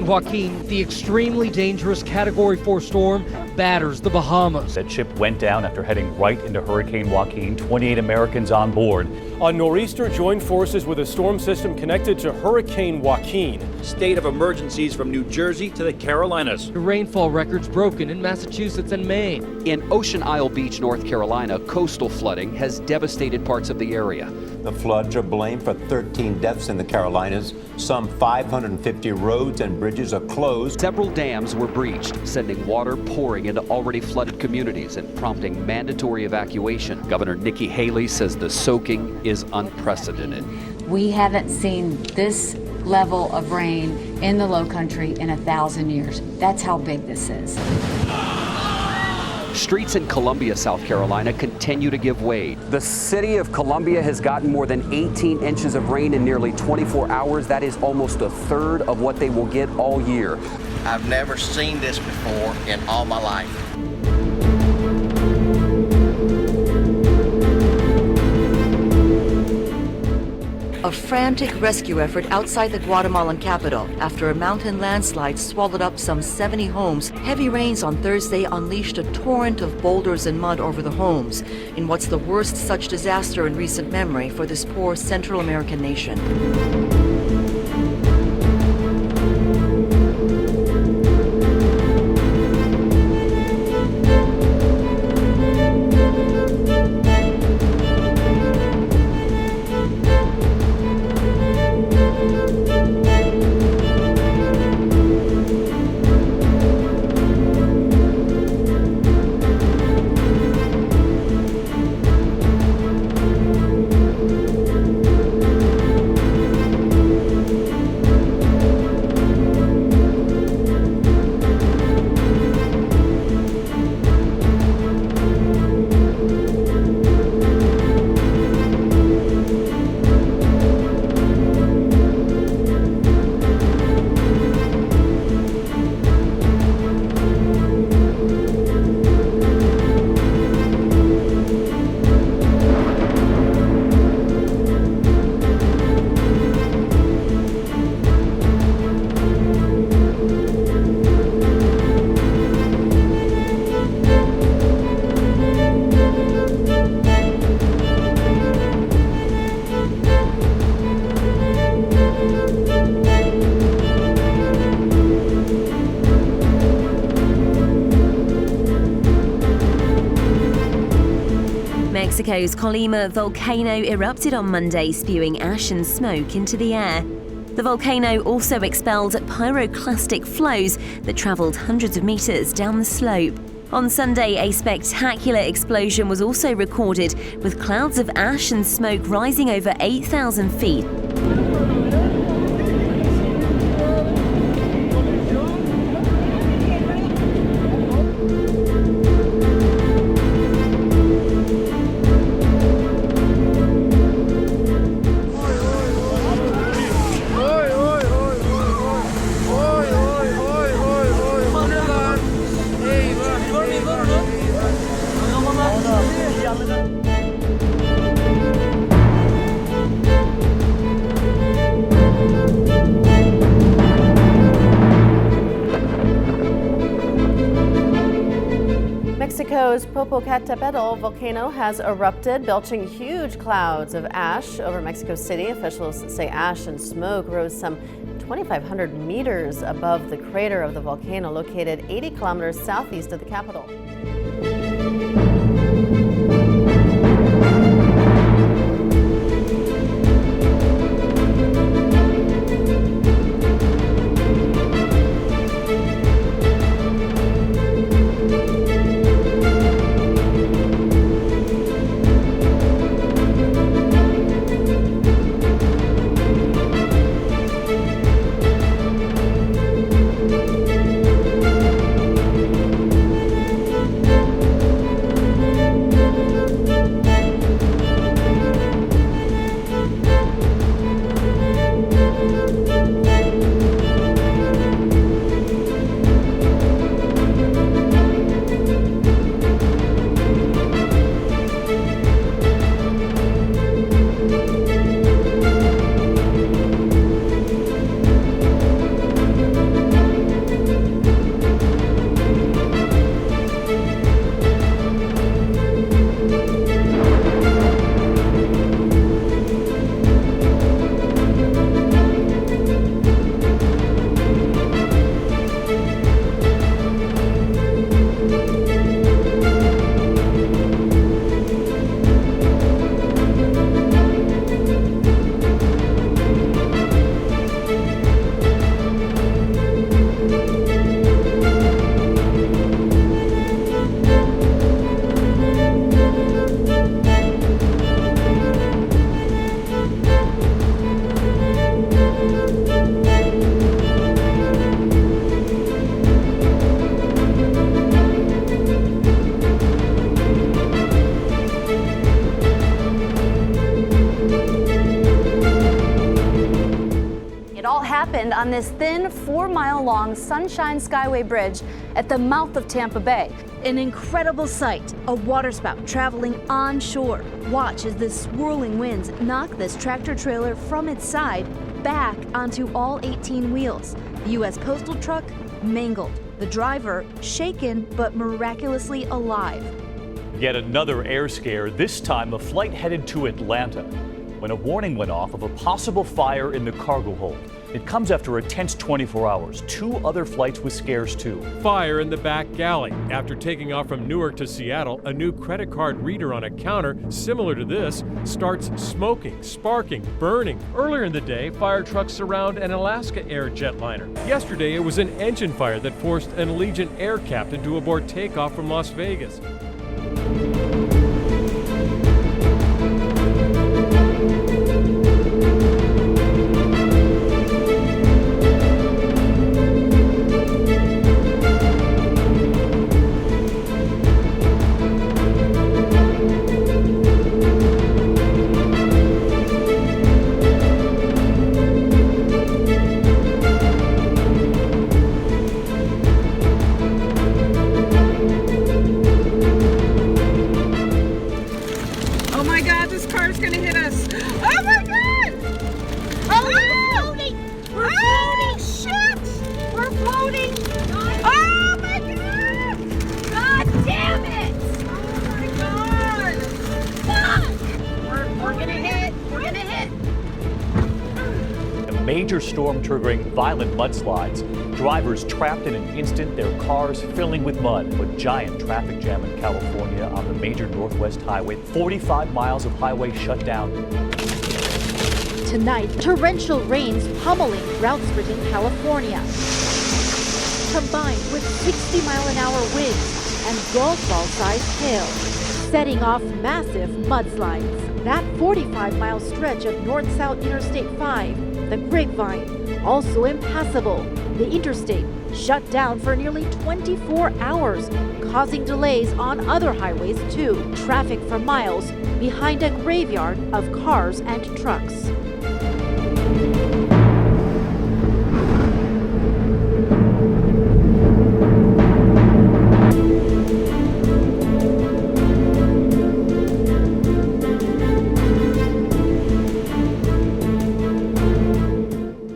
Hurricane Joaquin, the extremely dangerous Category 4 storm, batters the Bahamas. That ship went down after heading right into Hurricane Joaquin, 28 Americans on board. A nor'easter joined forces with a storm system connected to Hurricane Joaquin. State of emergencies from New Jersey to the Carolinas. The rainfall records broken in Massachusetts and Maine. In Ocean Isle Beach, North Carolina, coastal flooding has devastated parts of the area. The floods are blamed for 13 deaths in the Carolinas. Some 550 roads and bridges are closed. Several dams were breached, sending water pouring into already flooded communities and prompting mandatory evacuation. Governor Nikki Haley says the soaking is unprecedented. We haven't seen this level of rain in the Low Country in 1,000 years. That's how big this is. Streets in Columbia, South Carolina continue to give way. The city of Columbia has gotten more than 18 inches of rain in nearly 24 hours. That is almost a third of what they will get all year. I've never seen this before in all my life. A frantic rescue effort outside the Guatemalan capital after a mountain landslide swallowed up some 70 homes. Heavy rains on Thursday unleashed a torrent of boulders and mud over the homes in what's the worst such disaster in recent memory for this poor Central American nation. Mexico's Colima volcano erupted on Monday, spewing ash and smoke into the air. The volcano also expelled pyroclastic flows that travelled hundreds of metres down the slope. On Sunday, a spectacular explosion was also recorded, with clouds of ash and smoke rising over 8,000 feet. Mexico's Popocatépetl volcano has erupted, belching huge clouds of ash over Mexico City. Officials say ash and smoke rose some 2,500 meters above the crater of the volcano, located 80 kilometers southeast of the capital. happened on this thin 4-mile-long Sunshine Skyway Bridge at the mouth of Tampa Bay. An incredible sight, a waterspout traveling onshore. Watch as the swirling winds knock this tractor trailer from its side back onto all 18 wheels. The U.S. postal truck mangled. The driver shaken but miraculously alive. Yet another air scare, this time a flight headed to Atlanta, when a warning went off of a possible fire in the cargo hold. It comes after a tense 24 hours. 2 other flights with scares too. Fire in the back galley. After taking off from Newark to Seattle, a new credit card reader on a counter similar to this starts smoking, sparking, burning. Earlier in the day, fire trucks surround an Alaska Air jetliner. Yesterday, it was an engine fire that forced an Allegiant Air captain to abort takeoff from Las Vegas. Major storm triggering violent mudslides. Drivers trapped in an instant, their cars filling with mud. A giant traffic jam in California on the major Northwest Highway. 45 miles of highway shut down. Tonight, torrential rains pummeling drought-stricken California, combined with 60-mile-an-hour winds and golf ball-sized hail, setting off massive mudslides. That 45-mile stretch of north-south Interstate 5, the Grapevine, also impassable. The interstate shut down for nearly 24 hours, causing delays on other highways too. Traffic for miles behind a graveyard of cars and trucks.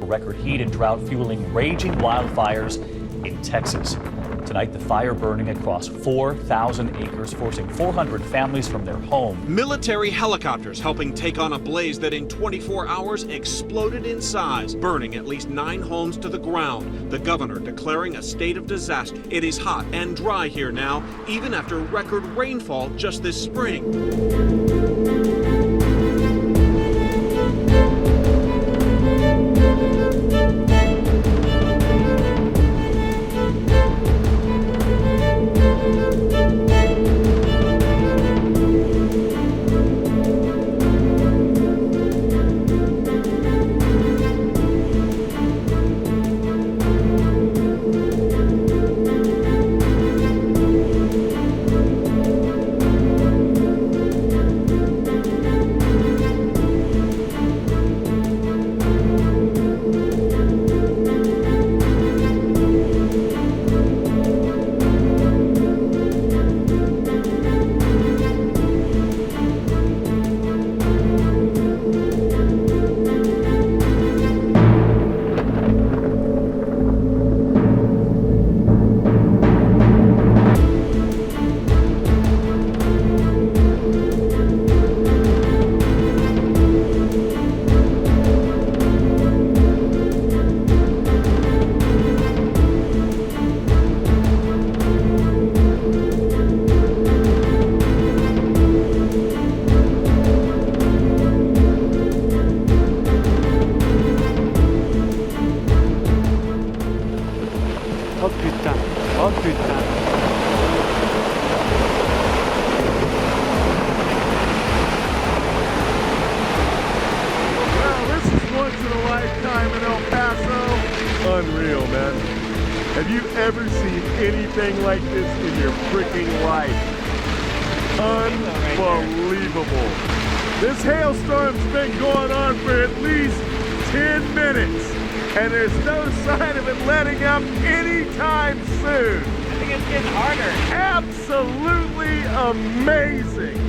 Record heat and drought fueling raging wildfires in Texas. Tonight, the fire burning across 4,000 acres, forcing 400 families from their home. Military helicopters helping take on a blaze that in 24 hours exploded in size, burning at least 9 homes to the ground. The governor declaring a state of disaster. It is hot and dry here now, even after record rainfall just this spring. Unreal, man. Have you ever seen anything like this in your freaking life? Unbelievable. This hailstorm's been going on for at least 10 minutes. and there's no sign of it letting up anytime soon. I think it's getting harder. Absolutely amazing.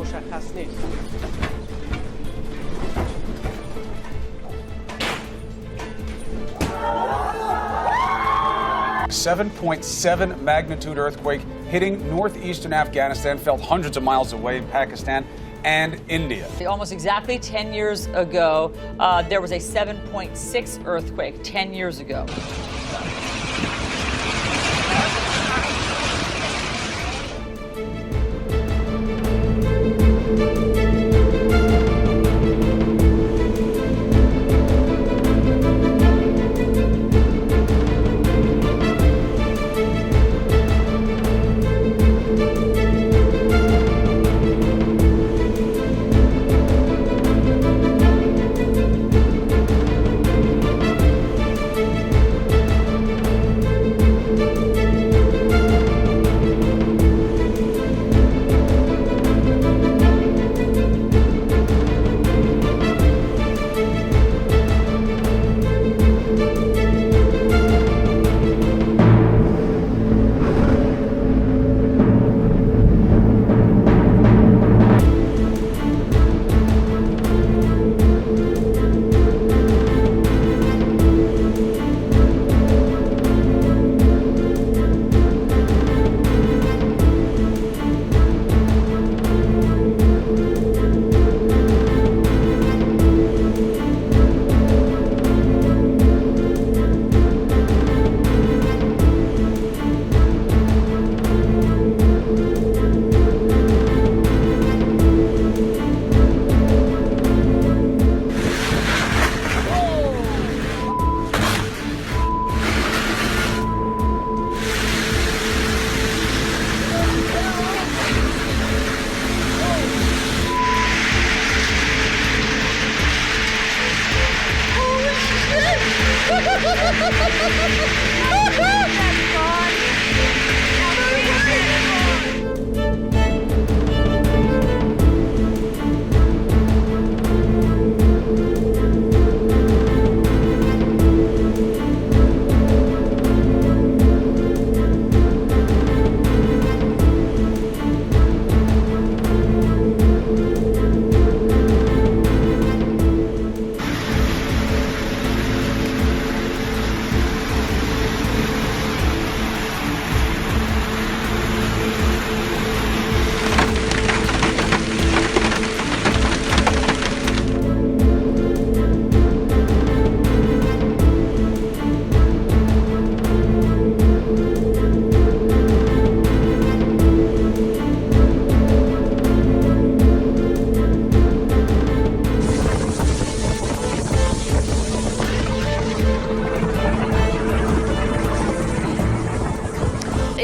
مشخص نیست. 7.7 magnitude earthquake hitting northeastern Afghanistan, felt hundreds of miles away in Pakistan and India. Almost exactly 10 years ago, there was a 7.6 earthquake 10 years ago.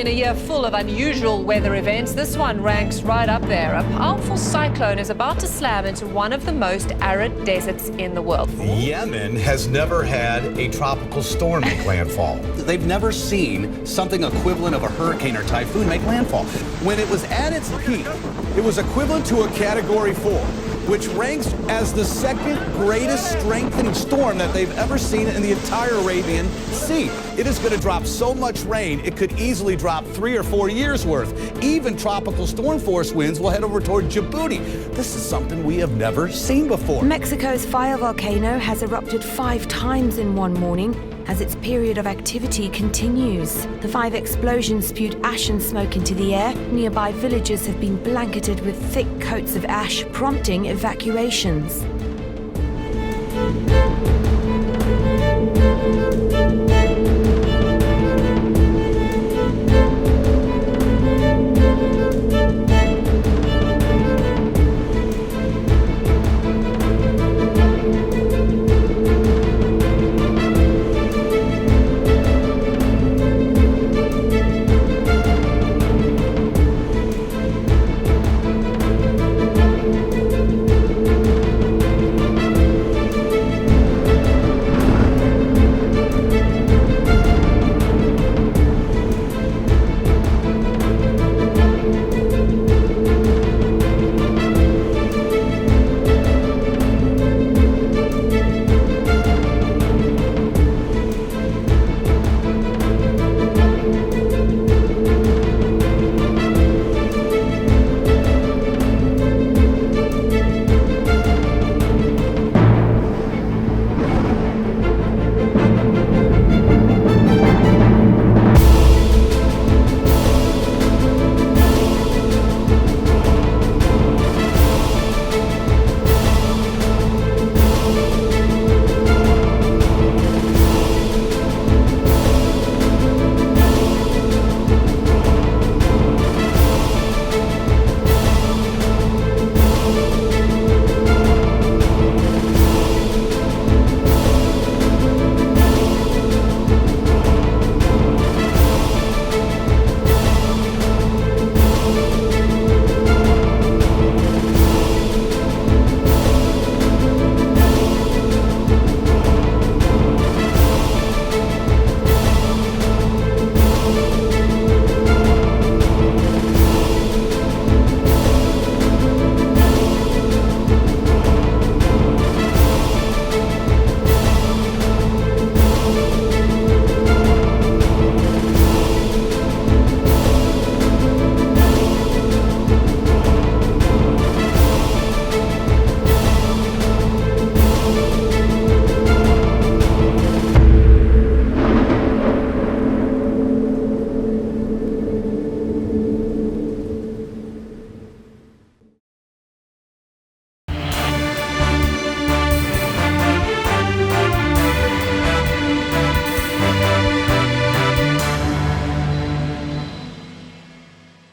In a year full of unusual weather events, this one ranks right up there. A powerful cyclone is about to slam into one of the most arid deserts in the world. Yemen has never had a tropical storm make landfall. They've never seen something equivalent of a hurricane or typhoon make landfall. When it was at its peak, it was equivalent to a Category 4, which ranks as the second greatest strengthening storm that they've ever seen in the entire Arabian Sea. It is going to drop so much rain, it could easily drop 3 or 4 years' worth. Even tropical storm force winds will head over toward Djibouti. This is something we have never seen before. Mexico's fire volcano has erupted 5 times in one morning as its period of activity continues. The 5 explosions spewed ash and smoke into the air. Nearby villages have been blanketed with thick coats of ash, prompting evacuations.